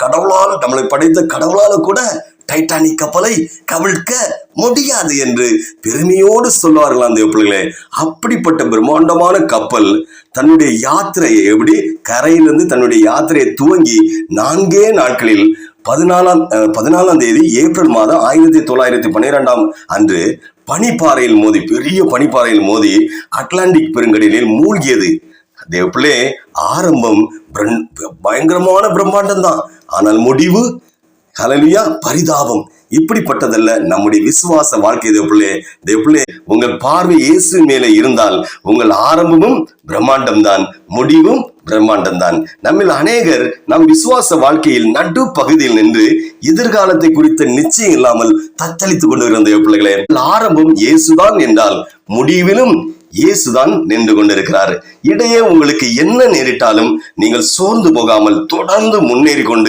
கடவுளால், நம்மளை படைத்த கடவுளால கூட டைட்டானிக் கப்பலை கவிழ்க்க முடியாது என்று பெருமையோடு சொல்வார்களாம் அந்த பிள்ளைகளே. அப்படிப்பட்ட பிரம்மாண்டமான கப்பல் தன்னுடைய யாத்திரையை எப்படி கரையிலிருந்து தன்னுடைய யாத்திரையை துவங்கி 4 நாட்களில் 14ஆம் தேதி ஏப்ரல் மாதம் 1912 அன்று பனிப்பாறையில் மோதி, பெரிய பனிப்பாறையில் மோதி அட்லாண்டிக் பெருங்கடலில் மூழ்கியது. தேவப்பிள்ளை, ஆரம்பம் பயங்கரமான பிரம்மாண்டம் தான், ஆனால் முடிவு ஹல்லேலூயா பரிதாபம். இப்படிப்பட்டதல்ல நம்முடைய விசுவாச வாழ்க்கை. தேவப்பிள்ளை, உங்கள் பார்வை இயேசு மேலே இருந்தால் உங்கள் ஆரம்பமும் பிரம்மாண்டம் தான், முடிவும் பிரம்மாண்டம் தான். நம்மில் அநேகர் நம் விசுவாச வாழ்க்கையில் நடு பகுதியில் நின்று எதிர்காலத்தை குறித்த நிச்சயம் இல்லாமல் தத்தளித்துக் கொண்டிருக்கிற தேவப்பிள்ளைகளே, ஆரம்பம் இயேசுதான் என்றால் முடிவிலும் இயேசுதான் நின்று கொண்டிருக்கிறார். இடையே உங்களுக்கு என்ன நேரிட்டாலும் நீங்கள் சோர்ந்து போகாமல் தொடர்ந்து முன்னேறி கொண்டு